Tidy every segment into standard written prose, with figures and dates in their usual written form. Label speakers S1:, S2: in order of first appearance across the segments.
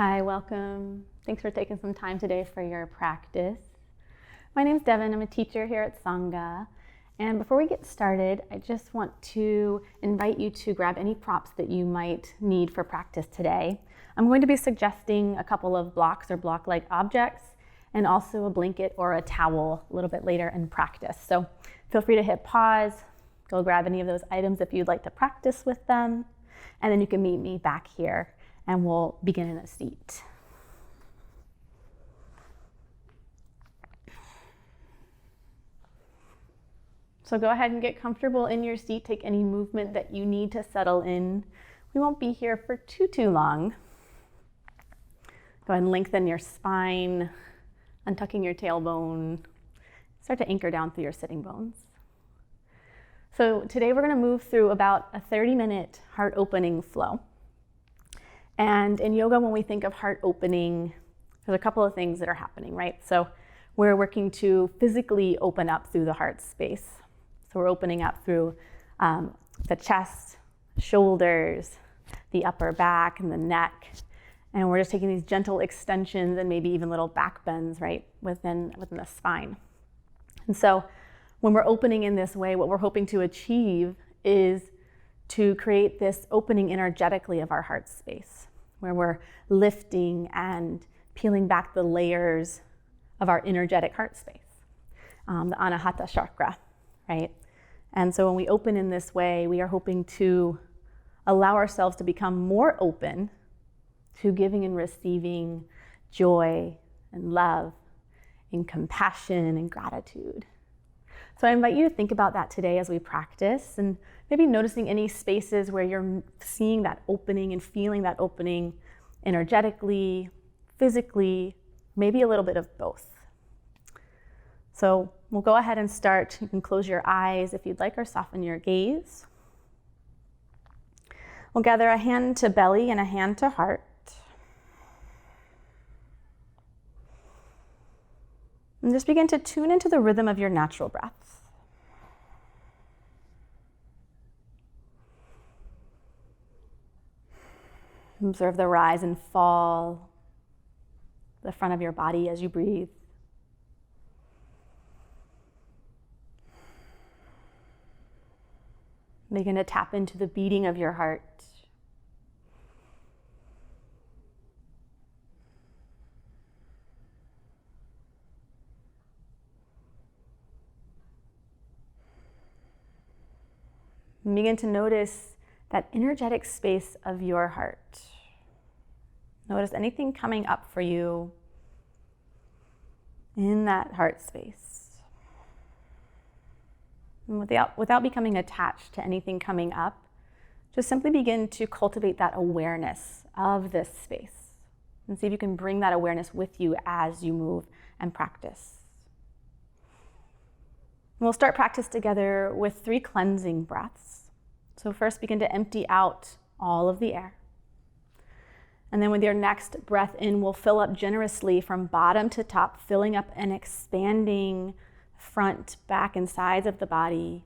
S1: Hi, welcome. Thanks for taking some time today for your practice. My name's Devon. I'm a teacher here at Sangha. And before we get started, I just want to invite you to grab any props that you might need for practice today. I'm going to be suggesting a couple of blocks or block-like objects and also a blanket or a towel a little bit later in practice. So feel free to hit pause, go grab any of those items if you'd like to practice with them, and then you can meet me back here and we'll begin in a seat. So go ahead and get comfortable in your seat. Take any movement that you need to settle in. We won't be here for too long. Go ahead and lengthen your spine, untucking your tailbone. Start to anchor down through your sitting bones. So today we're going to move through about a 30-minute heart opening flow. And in yoga, when we think of heart opening, there's a couple of things that are happening, right? So we're working to physically open up through the heart space. So we're opening up through the chest, shoulders, the upper back, and the neck. And we're just taking these gentle extensions and maybe even little back bends, right, within the spine. And so when we're opening in this way, what we're hoping to achieve is to create this opening energetically of our heart space, where we're lifting and peeling back the layers of our energetic heart space, the Anahata chakra, right? And so when we open in this way, we are hoping to allow ourselves to become more open to giving and receiving joy and love and compassion and gratitude. So I invite you to think about that today as we practice, and maybe noticing any spaces where you're seeing that opening and feeling that opening energetically, physically, maybe a little bit of both. So we'll go ahead and start. You can close your eyes if you'd like, or soften your gaze. We'll gather a hand to belly and a hand to heart. And just begin to tune into the rhythm of your natural breath. Observe the rise and fall, the front of your body as you breathe. Begin to tap into the beating of your heart. And begin to notice that energetic space of your heart. Notice anything coming up for you in that heart space. And without becoming attached to anything coming up, just simply begin to cultivate that awareness of this space. And see if you can bring that awareness with you as you move and practice. And we'll start practice together with 3 cleansing breaths. So first begin to empty out all of the air. And then with your next breath in, we'll fill up generously from bottom to top, filling up and expanding front, back, and sides of the body.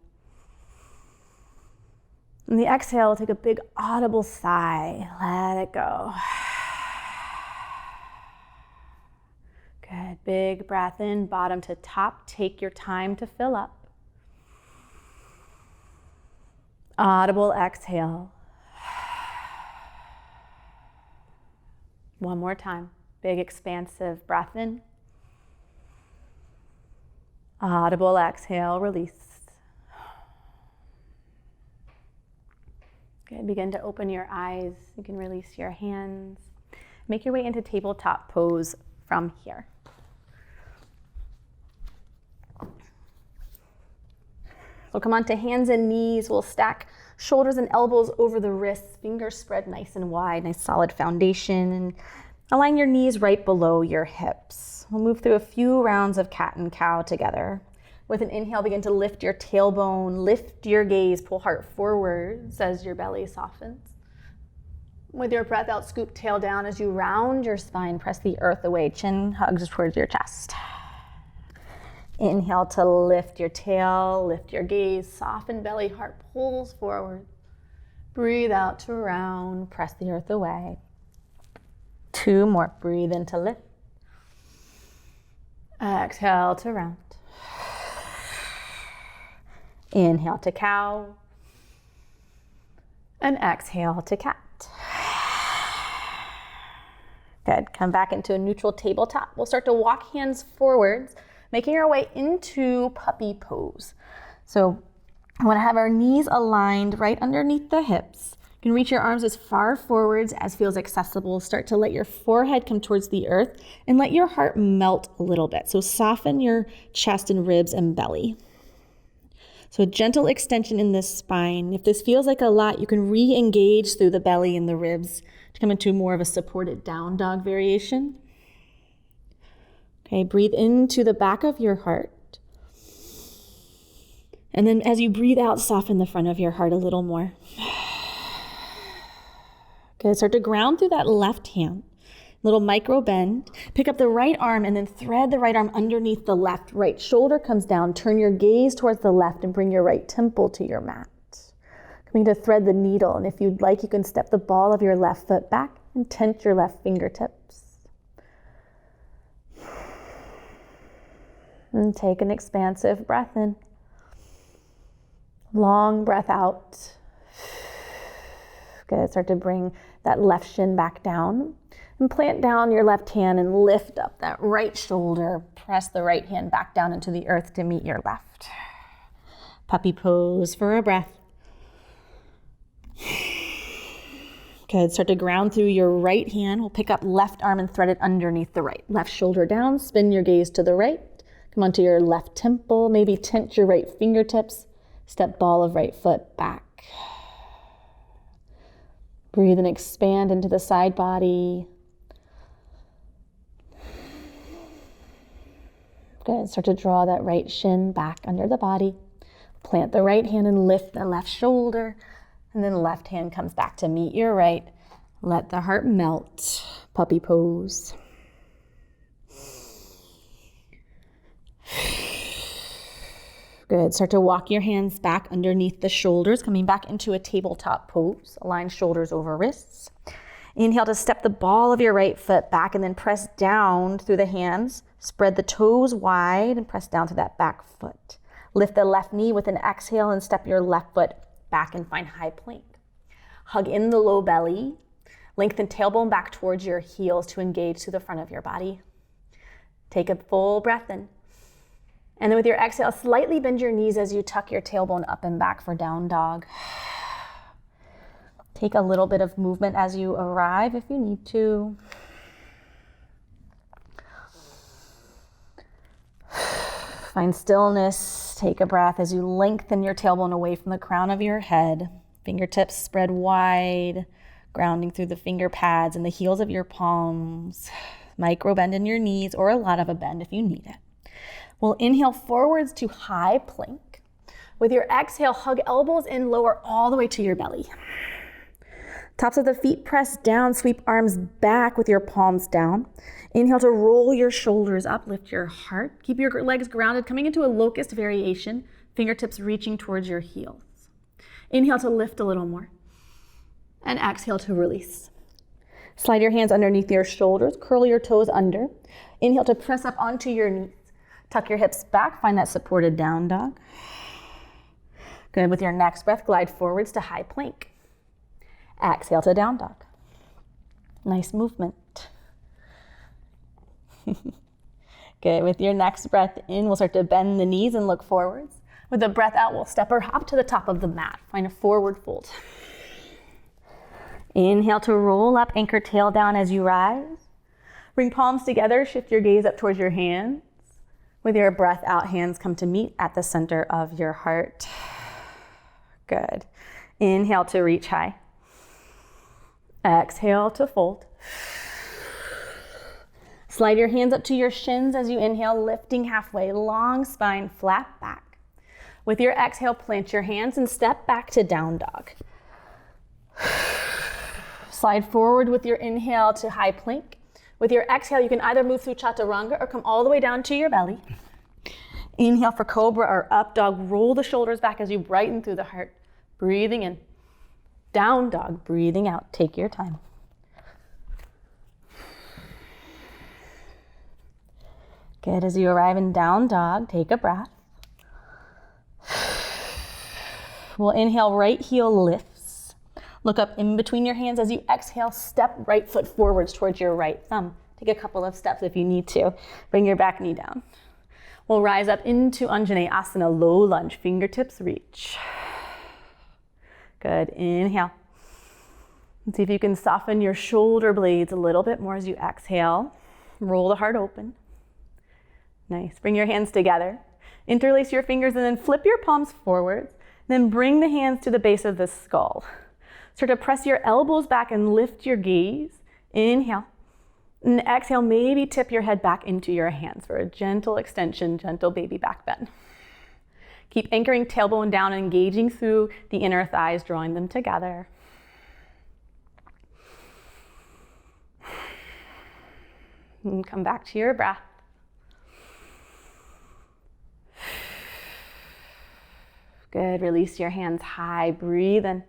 S1: And the exhale, take a big audible sigh. Let it go. Good. Big breath in, bottom to top. Take your time to fill up. Audible exhale. One more time. Big expansive breath in. Audible exhale, release. Good. Begin to open your eyes. You can release your hands. Make your way into tabletop pose from here. We'll come onto hands and knees. We'll stack shoulders and elbows over the wrists, fingers spread nice and wide, nice solid foundation, and align your knees right below your hips. We'll move through a few rounds of cat and cow together. With an inhale, begin to lift your tailbone, lift your gaze, pull heart forwards as your belly softens. With your breath out, scoop tail down as you round your spine, press the earth away, chin hugs towards your chest. Inhale to lift your tail, lift your gaze, soften belly, heart pulls forward. Breathe out to round, press the earth away. 2, 2 more. Breathe in to lift. Exhale to round. Inhale to cow. And exhale to cat. Good. Come back into a neutral tabletop. We'll start to walk hands forwards, making our way into puppy pose. So I want to have our knees aligned right underneath the hips. You can reach your arms as far forwards as feels accessible. Start to let your forehead come towards the earth and let your heart melt a little bit. So soften your chest and ribs and belly. So a gentle extension in the spine. If this feels like a lot, you can re-engage through the belly and the ribs to come into more of a supported down dog variation. Okay, breathe into the back of your heart. And then as you breathe out, soften the front of your heart a little more. Okay, start to ground through that left hand. Little micro bend. Pick up the right arm and then thread the right arm underneath the left. Right shoulder comes down. Turn your gaze towards the left and bring your right temple to your mat. Coming to thread the needle. And if you'd like, you can step the ball of your left foot back and tent your left fingertips. And take an expansive breath in. Long breath out. Good. Start to bring that left shin back down. And plant down your left hand and lift up that right shoulder. Press the right hand back down into the earth to meet your left. Puppy pose for a breath. Good. Start to ground through your right hand. We'll pick up left arm and thread it underneath the right. Left shoulder down. Spin your gaze to the right. Come onto your left temple. Maybe tent your right fingertips. Step ball of right foot back. Breathe and expand into the side body. Good. Start to draw that right shin back under the body. Plant the right hand and lift the left shoulder. And then left hand comes back to meet your right. Let the heart melt. Puppy pose. Good. Start to walk your hands back underneath the shoulders, coming back into a tabletop pose. Align shoulders over wrists. Inhale to step the ball of your right foot back and then press down through the hands. Spread the toes wide and press down to that back foot. Lift the left knee with an exhale and step your left foot back and find high plank. Hug in the low belly. Lengthen tailbone back towards your heels to engage to the front of your body. Take a full breath in. And then with your exhale, slightly bend your knees as you tuck your tailbone up and back for down dog. Take a little bit of movement as you arrive if you need to. Find stillness. Take a breath as you lengthen your tailbone away from the crown of your head. Fingertips spread wide, grounding through the finger pads and the heels of your palms. Micro bend in your knees or a lot of a bend if you need it. We'll inhale forwards to high plank. With your exhale, hug elbows in, lower all the way to your belly. Tops of the feet press down, sweep arms back with your palms down. Inhale to roll your shoulders up, lift your heart. Keep your legs grounded, coming into a locust variation, fingertips reaching towards your heels. Inhale to lift a little more. And exhale to release. Slide your hands underneath your shoulders, curl your toes under. Inhale to press up onto your knees. Tuck your hips back, find that supported down dog. Good. With your next breath, glide forwards to high plank. Exhale to down dog. Nice movement. Good. With your next breath in, we'll start to bend the knees and look forwards. With the breath out, we'll step or hop to the top of the mat. Find a forward fold. Inhale to roll up, anchor tail down as you rise. Bring palms together, shift your gaze up towards your hands. With your breath out, hands come to meet at the center of your heart. Good. Inhale to reach high. Exhale to fold. Slide your hands up to your shins as you inhale, lifting halfway, long spine, flat back. With your exhale, plant your hands and step back to down dog. Slide forward with your inhale to high plank. With your exhale, you can either move through chaturanga or come all the way down to your belly. Inhale for cobra or up dog. Roll the shoulders back as you brighten through the heart. Breathing in. Down dog. Breathing out. Take your time. Good. As you arrive in down dog, take a breath. We'll inhale, right heel lifts. Look up in between your hands. As you exhale, step right foot forwards towards your right thumb. Take a couple of steps if you need to. Bring your back knee down. We'll rise up into Anjaneyasana, low lunge, fingertips reach. Good, inhale. And see if you can soften your shoulder blades a little bit more as you exhale. Roll the heart open. Nice, bring your hands together. Interlace your fingers and then flip your palms forwards. Then bring the hands to the base of the skull. Start to press your elbows back and lift your gaze. Inhale. And exhale, maybe tip your head back into your hands for a gentle extension, gentle baby back bend. Keep anchoring tailbone down, engaging through the inner thighs, drawing them together. And come back to your breath. Good, release your hands high, breathe in.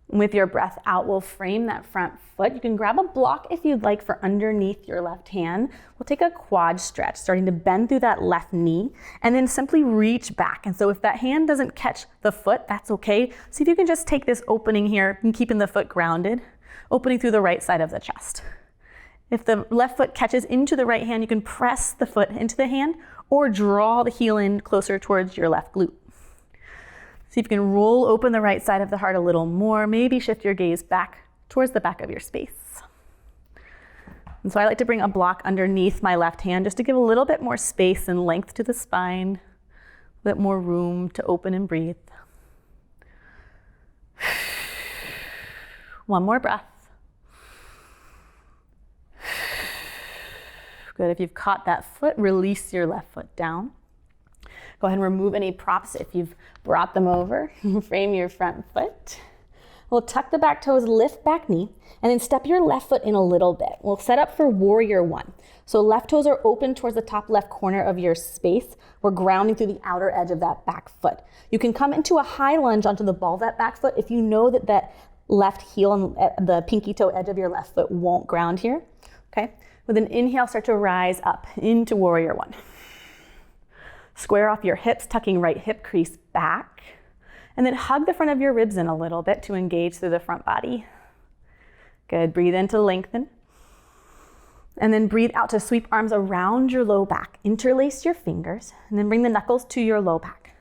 S1: With your breath out, we'll frame that front foot. You can grab a block if you'd like for underneath your left hand. We'll take a quad stretch, starting to bend through that left knee, and then simply reach back. And so if that hand doesn't catch the foot, that's okay. See if you can just take this opening here and keeping the foot grounded, opening through the right side of the chest. If the left foot catches into the right hand, you can press the foot into the hand or draw the heel in closer towards your left glute. See if you can roll open the right side of the heart a little more. Maybe shift your gaze back towards the back of your space. And so I like to bring a block underneath my left hand just to give a little bit more space and length to the spine, a bit more room to open and breathe. One more breath. Good. If you've caught that foot, release your left foot down. Go ahead and remove any props if you've brought them over. Frame your front foot. We'll tuck the back toes, lift back knee, and then step your left foot in a little bit. We'll set up for warrior one. So left toes are open towards the top left corner of your space. We're grounding through the outer edge of that back foot. You can come into a high lunge onto the ball of that back foot if you know that that left heel and the pinky toe edge of your left foot won't ground here. Okay. With an inhale, start to rise up into warrior one. Square off your hips, tucking right hip crease back. And then hug the front of your ribs in a little bit to engage through the front body. Good, breathe in to lengthen. And then breathe out to sweep arms around your low back. Interlace your fingers, and then bring the knuckles to your low back.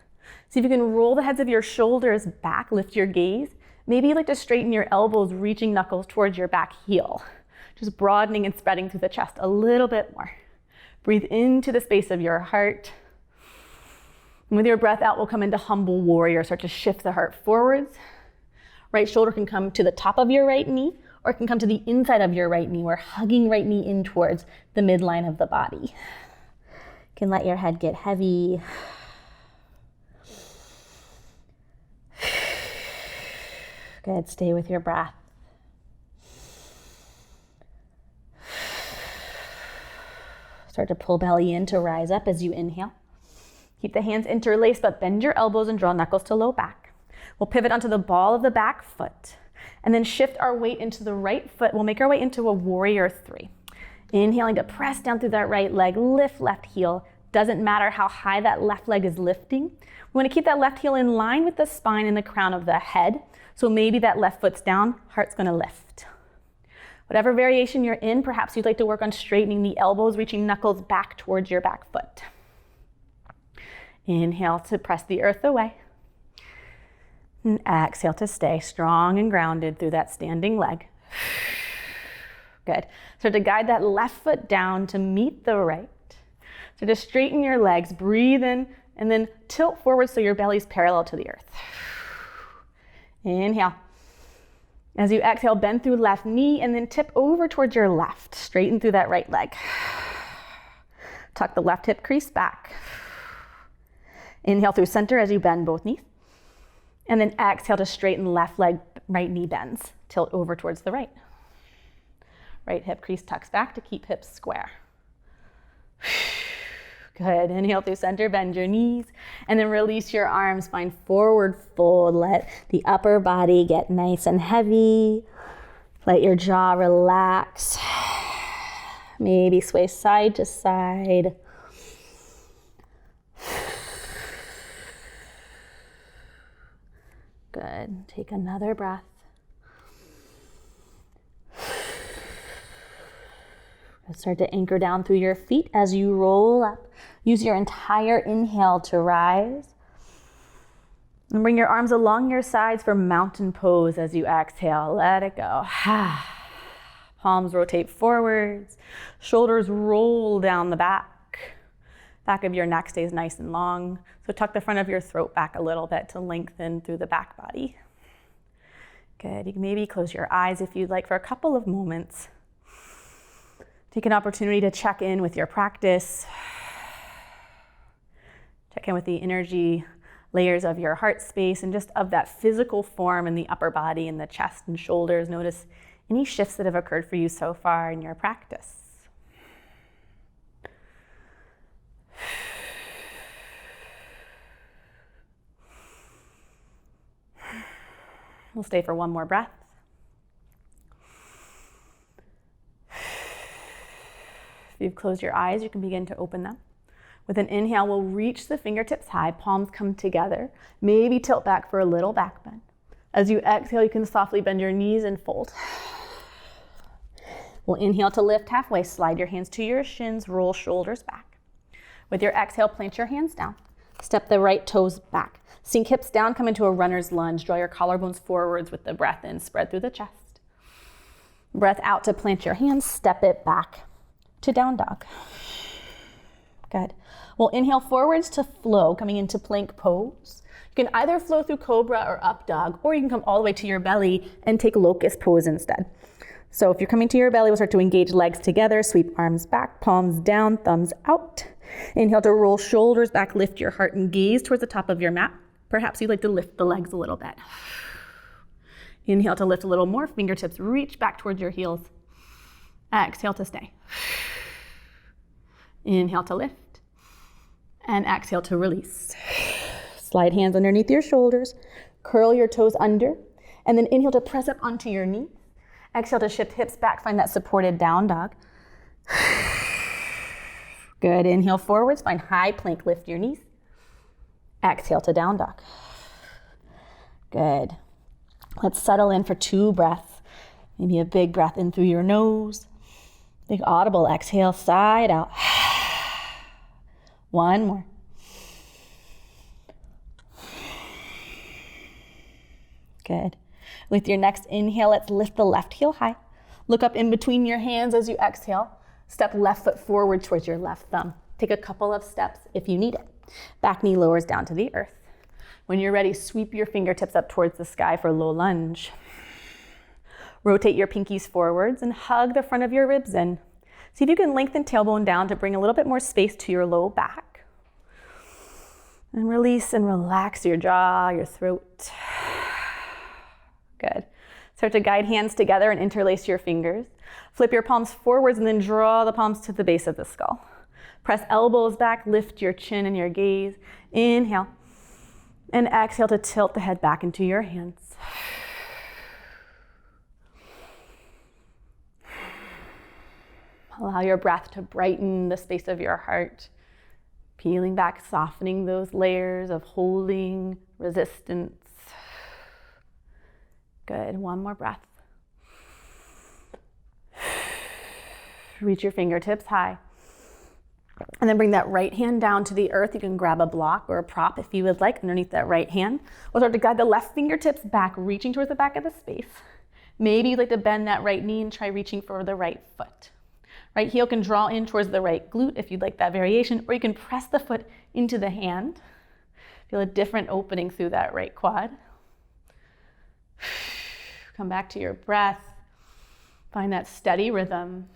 S1: See if you can roll the heads of your shoulders back, lift your gaze. Maybe you'd like to straighten your elbows, reaching knuckles towards your back heel. Just broadening and spreading through the chest a little bit more. Breathe into the space of your heart. And with your breath out, we'll come into humble warrior. Start to shift the heart forwards. Right shoulder can come to the top of your right knee, or it can come to the inside of your right knee. We're hugging right knee in towards the midline of the body. You can let your head get heavy. Good, stay with your breath. Start to pull belly in to rise up as you inhale. Keep the hands interlaced, but bend your elbows and draw knuckles to low back. We'll pivot onto the ball of the back foot and then shift our weight into the right foot. We'll make our way into a warrior three. Inhaling to press down through that right leg, lift left heel. Doesn't matter how high that left leg is lifting. We want to keep that left heel in line with the spine and the crown of the head. So maybe that left foot's down, heart's going to lift. Whatever variation you're in, perhaps you'd like to work on straightening the elbows, reaching knuckles back towards your back foot. Inhale to press the earth away. And exhale to stay strong and grounded through that standing leg. Good. So to guide that left foot down to meet the right. So to straighten your legs, breathe in, and then tilt forward so your belly's parallel to the earth. Inhale. As you exhale, bend through left knee and then tip over towards your left. Straighten through that right leg. Tuck the left hip crease back. Inhale through center as you bend both knees. And then exhale to straighten left leg, right knee bends. Tilt over towards the right. Right hip crease tucks back to keep hips square. Good. Inhale through center, bend your knees, and then release your arms, find forward fold. Let the upper body get nice and heavy. Let your jaw relax. Maybe sway side to side. Good. Take another breath. Start to anchor down through your feet as you roll up. Use your entire inhale to rise. And bring your arms along your sides for mountain pose as you exhale. Let it go. Palms rotate forwards. Shoulders roll down the back. Back of your neck stays nice and long. So tuck the front of your throat back a little bit to lengthen through the back body. Good. You can maybe close your eyes if you'd like for a couple of moments. Take an opportunity to check in with your practice. Check in with the energy layers of your heart space and just of that physical form in the upper body and the chest and shoulders. Notice any shifts that have occurred for you so far in your practice. We'll stay for one more breath. If you've closed your eyes, you can begin to open them. With an inhale, we'll reach the fingertips high, palms come together, maybe tilt back for a little back bend. As you exhale, you can softly bend your knees and fold. We'll inhale to lift halfway, slide your hands to your shins, roll shoulders back. With your exhale, plant your hands down. Step the right toes back. Sink hips down, come into a runner's lunge. Draw your collarbones forwards with the breath in, spread through the chest. Breath out to plant your hands, step it back to down dog. Good. We'll inhale forwards to flow, coming into plank pose. You can either flow through cobra or up dog, or you can come all the way to your belly and take locust pose instead. So if you're coming to your belly, we'll start to engage legs together, sweep arms back, palms down, thumbs out. Inhale to roll shoulders back, lift your heart and gaze towards the top of your mat. Perhaps you'd like to lift the legs a little bit. Inhale to lift a little more, fingertips reach back towards your heels. Exhale to stay. Inhale to lift. And exhale to release. Slide hands underneath your shoulders. Curl your toes under. And then inhale to press up onto your knees. Exhale to shift hips back. Find that supported down dog. Good. Inhale forwards. Find high plank. Lift your knees. Exhale to down dog. Good. Let's settle in for 2 breaths. Maybe a big breath in through your nose. Big audible exhale, side out. 1 more. Good. With your next inhale, let's lift the left heel high. Look up in between your hands as you exhale. Step left foot forward towards your left thumb. Take a couple of steps if you need it. Back knee lowers down to the earth. When you're ready, sweep your fingertips up towards the sky for low lunge. Rotate your pinkies forwards and hug the front of your ribs in. See if you can lengthen tailbone down to bring a little bit more space to your low back. And release and relax your jaw, your throat. Good. Start to guide hands together and interlace your fingers. Flip your palms forwards and then draw the palms to the base of the skull. Press elbows back, lift your chin and your gaze. Inhale. And exhale to tilt the head back into your hands. Allow your breath to brighten the space of your heart. Peeling back, softening those layers of holding, resistance. Good. 1 more breath. Reach your fingertips high. And then bring that right hand down to the earth. You can grab a block or a prop if you would like underneath that right hand. We'll start to guide the left fingertips back, reaching towards the back of the space. Maybe you'd like to bend that right knee and try reaching for the right foot. Right heel can draw in towards the right glute if you'd like that variation, or you can press the foot into the hand. Feel a different opening through that right quad. Come back to your breath. Find that steady rhythm.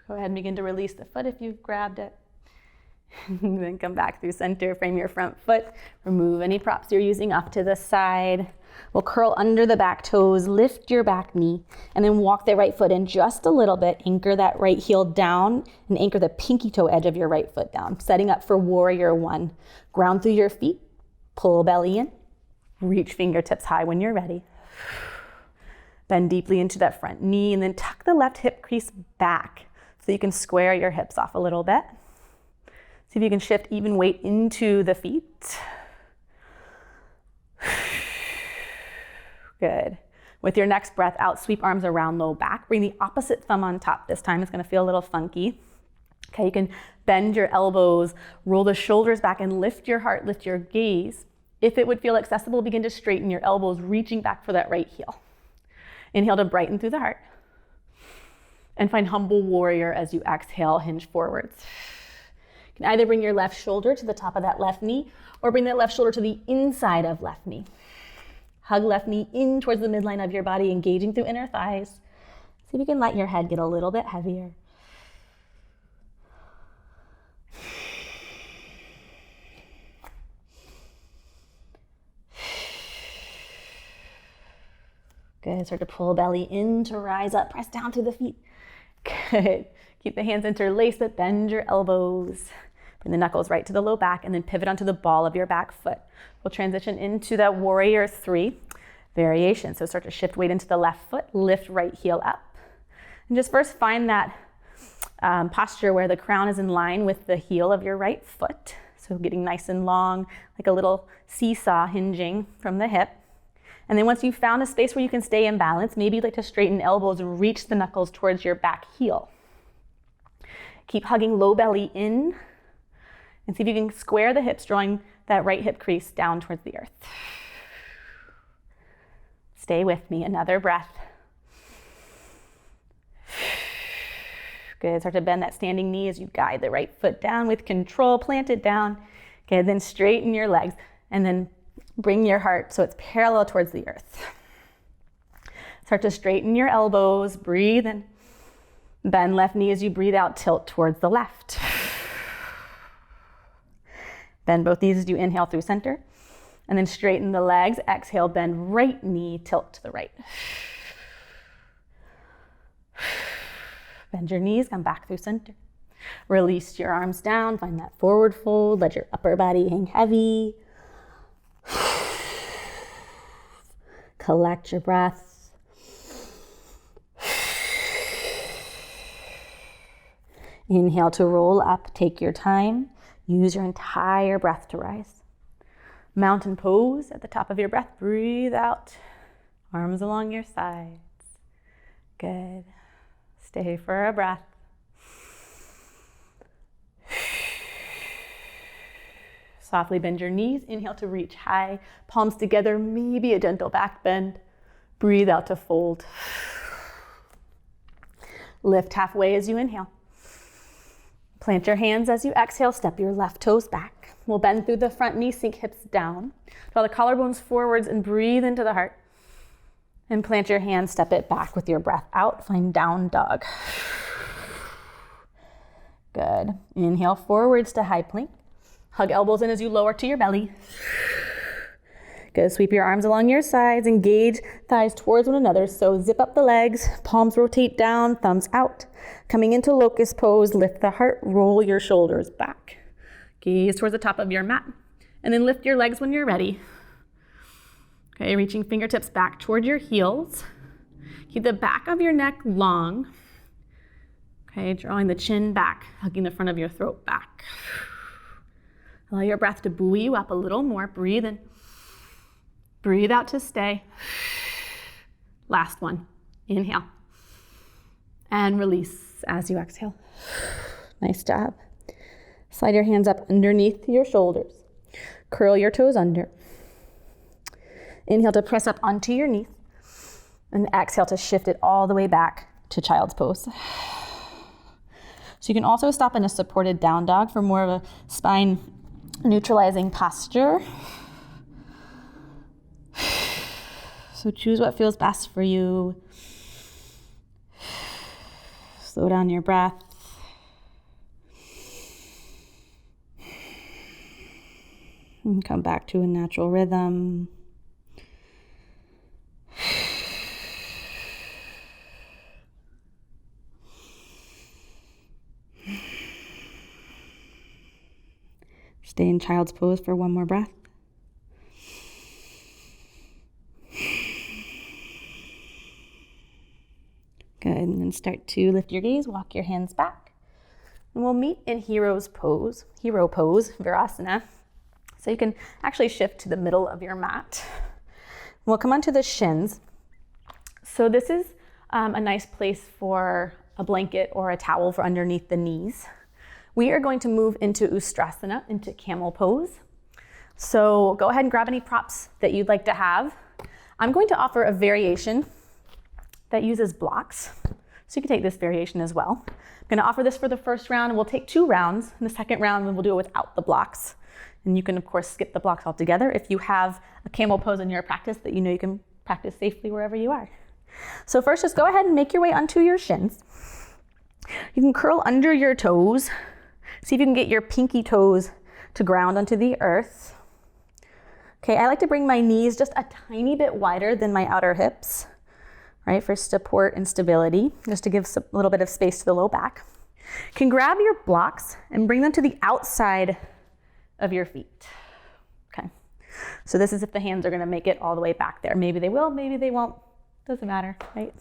S1: Go ahead and begin to release the foot if you've grabbed it. Then come back through center, frame your front foot. Remove any props you're using off to the side. We'll curl under the back toes, lift your back knee, and then walk the right foot in just a little bit. Anchor that right heel down and anchor the pinky toe edge of your right foot down. Setting up for warrior 1. Ground through your feet, pull belly in, reach fingertips high when you're ready. Bend deeply into that front knee and then tuck the left hip crease back. So you can square your hips off a little bit. See if you can shift even weight into the feet. Good. With your next breath out, sweep arms around low back. Bring the opposite thumb on top. This time it's gonna feel a little funky. Okay, you can bend your elbows, roll the shoulders back and lift your heart, lift your gaze. If it would feel accessible, begin to straighten your elbows, reaching back for that right heel. Inhale to brighten through the heart. And find humble warrior as you exhale, hinge forwards. You can either bring your left shoulder to the top of that left knee or bring that left shoulder to the inside of left knee. Hug left knee in towards the midline of your body, engaging through inner thighs. See if you can let your head get a little bit heavier. Good, start to pull belly in to rise up, press down through the feet. Good, keep the hands interlaced, but bend your elbows. Bring the knuckles right to the low back and then pivot onto the ball of your back foot. We'll transition into that warrior 3 variation. So start to shift weight into the left foot, lift right heel up. And just first find that posture where the crown is in line with the heel of your right foot. So getting nice and long, like a little seesaw hinging from the hip. And then once you've found a space where you can stay in balance, maybe you'd like to straighten elbows and reach the knuckles towards your back heel. Keep hugging low belly in. And see if you can square the hips, drawing that right hip crease down towards the earth. Stay with me, another breath. Good, start to bend that standing knee as you guide the right foot down with control, plant it down. Okay, then straighten your legs and then bring your heart so it's parallel towards the earth. Start to straighten your elbows, breathe in. Bend left knee as you breathe out, tilt towards the left. Bend both knees as you inhale through center. And then straighten the legs. Exhale, bend right knee, tilt to the right. Bend your knees, come back through center. Release your arms down, find that forward fold. Let your upper body hang heavy. Collect your breath. Inhale to roll up, take your time. Use your entire breath to rise. Mountain pose at the top of your breath. Breathe out. Arms along your sides. Good. Stay for a breath. Softly bend your knees. Inhale to reach high. Palms together, maybe a gentle back bend. Breathe out to fold. Lift halfway as you inhale. Plant your hands as you exhale, step your left toes back. We'll bend through the front knee, sink hips down. Draw the collarbones forwards and breathe into the heart. And plant your hands, step it back with your breath out. Find down dog. Good. Inhale forwards to high plank. Hug elbows in as you lower to your belly. Good. Sweep your arms along your sides. Engage thighs towards one another. So zip up the legs. Palms rotate down. Thumbs out. Coming into locust pose. Lift the heart. Roll your shoulders back. Gaze towards the top of your mat. And then lift your legs when you're ready. Okay, reaching fingertips back toward your heels. Keep the back of your neck long. Okay, drawing the chin back. Hugging the front of your throat back. Allow your breath to buoy you up a little more. Breathe in. Breathe out to stay. Last one. Inhale. And release as you exhale. Nice job. Slide your hands up underneath your shoulders. Curl your toes under. Inhale to press up onto your knees. And exhale to shift it all the way back to child's pose. So you can also stop in a supported down dog for more of a spine neutralizing posture. So choose what feels best for you. Slow down your breath. And come back to a natural rhythm. Stay in child's pose for one more breath. Good, and then can start to lift your gaze, walk your hands back. And we'll meet in hero pose, Virasana. So you can actually shift to the middle of your mat. We'll come onto the shins. So this is a nice place for a blanket or a towel for underneath the knees. We are going to move into Ustrasana, into camel pose. So go ahead and grab any props that you'd like to have. I'm going to offer a variation that uses blocks. So you can take this variation as well. I'm going to offer this for the first round, and we'll take 2 rounds. In the second round, we'll do it without the blocks. And you can, of course, skip the blocks altogether if you have a camel pose in your practice that you know you can practice safely wherever you are. So first, just go ahead and make your way onto your shins. You can curl under your toes. See if you can get your pinky toes to ground onto the earth. Okay, I like to bring my knees just a tiny bit wider than my outer hips, right, for support and stability, just to give a little bit of space to the low back. You can grab your blocks and bring them to the outside of your feet. Okay, so this is if the hands are going to make it all the way back there. Maybe they will, maybe they won't. Doesn't matter, right?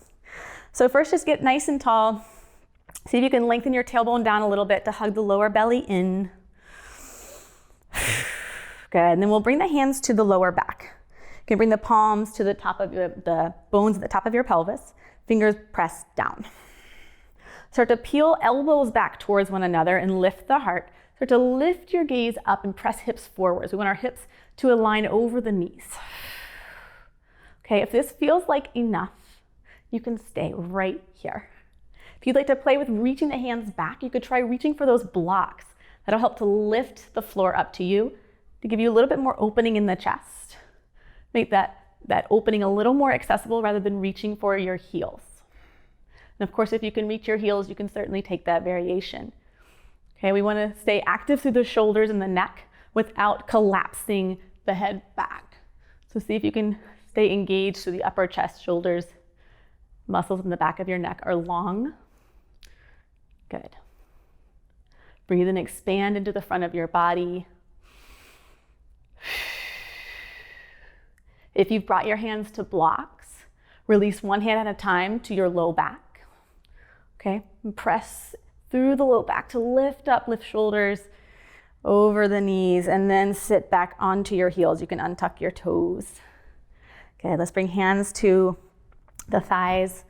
S1: So first, just get nice and tall. See if you can lengthen your tailbone down a little bit to hug the lower belly in. Good, and then we'll bring the hands to the lower back. You can bring the palms to the top of the bones at the top of your pelvis. Fingers pressed down. Start to peel elbows back towards one another and lift the heart. Start to lift your gaze up and press hips forwards. We want our hips to align over the knees. Okay, if this feels like enough, you can stay right here. If you'd like to play with reaching the hands back, you could try reaching for those blocks. That'll help to lift the floor up to you, to give you a little bit more opening in the chest. Make that opening a little more accessible rather than reaching for your heels. And of course, if you can reach your heels, you can certainly take that variation. Okay, we want to stay active through the shoulders and the neck without collapsing the head back. So see if you can stay engaged through the upper chest, shoulders, muscles in the back of your neck are long. Good. Breathe and expand into the front of your body. If you've brought your hands to blocks, release one hand at a time to your low back. Okay, and press through the low back to lift up, lift shoulders over the knees, and then sit back onto your heels. You can untuck your toes. Okay, let's bring hands to the thighs.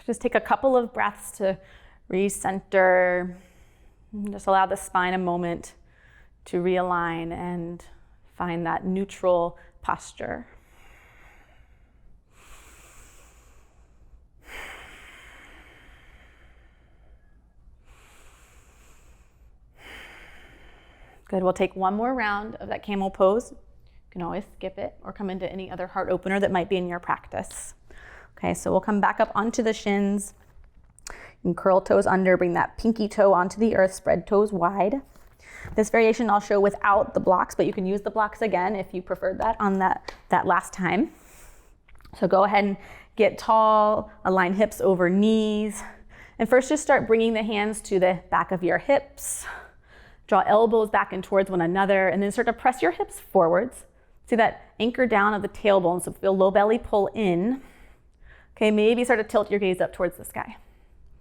S1: Just take a couple of breaths to recenter. Just allow the spine a moment to realign and find that neutral posture. Good, we'll take one more round of that camel pose. You can always skip it or come into any other heart opener that might be in your practice. Okay, so we'll come back up onto the shins. You can curl toes under, bring that pinky toe onto the earth, spread toes wide. This variation I'll show without the blocks, but you can use the blocks again if you preferred that on that last time. So go ahead and get tall, align hips over knees. And first just start bringing the hands to the back of your hips. Draw elbows back and towards one another, and then start to press your hips forwards. See that anchor down of the tailbone, so feel low belly pull in. Okay, maybe start to tilt your gaze up towards the sky.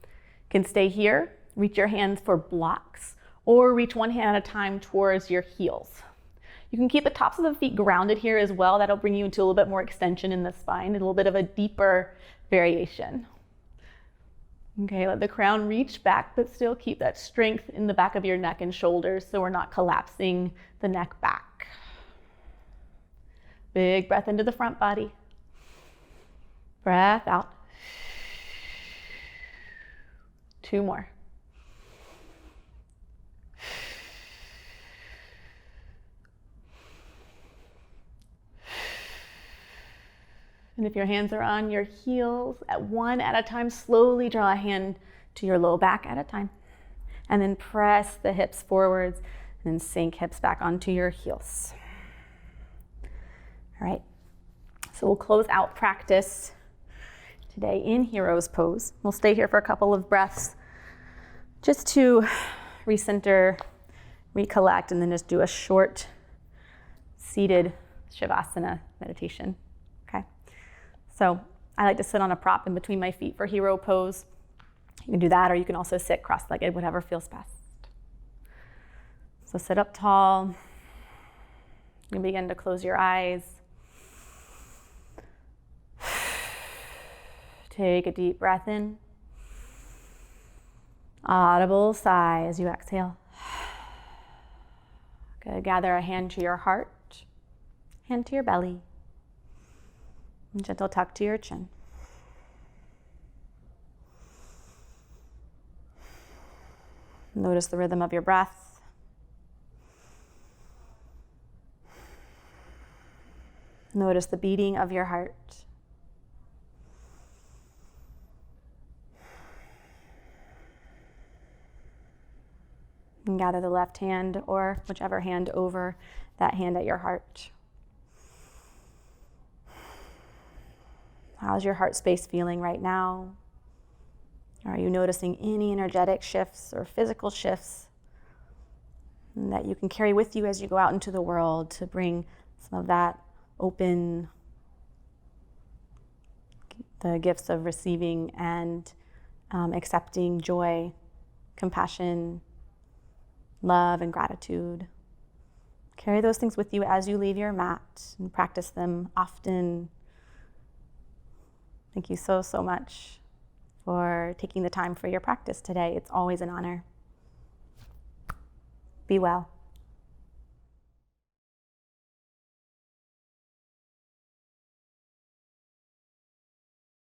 S1: You can stay here, reach your hands for blocks, or reach one hand at a time towards your heels. You can keep the tops of the feet grounded here as well. That'll bring you into a little bit more extension in the spine, a little bit of a deeper variation. Okay, let the crown reach back, but still keep that strength in the back of your neck and shoulders so we're not collapsing the neck back. Big breath into the front body. Breath out. 2 more. And if your hands are on your heels, one at a time, slowly draw a hand to your low back at a time. And then press the hips forwards and sink hips back onto your heels. All right, so we'll close out practice today in Hero's Pose. We'll stay here for a couple of breaths just to recenter, recollect, and then just do a short seated Shavasana meditation. Okay, so I like to sit on a prop in between my feet for hero pose. You can do that, or you can also sit cross-legged, whatever feels best. So sit up tall. You begin to close your eyes. Take a deep breath in. Audible sigh as you exhale. Good. Gather a hand to your heart, hand to your belly, and gentle tuck to your chin. Notice the rhythm of your breath. Notice the beating of your heart. And gather the left hand or whichever hand over that hand at your heart. How's your heart space feeling right now? Are you noticing any energetic shifts or physical shifts that you can carry with you as you go out into the world to bring some of that open, the gifts of receiving and accepting joy, compassion, love, and gratitude? Carry those things with you as you leave your mat and practice them often. Thank you so, so much for taking the time for your practice today. It's always an honor. Be well.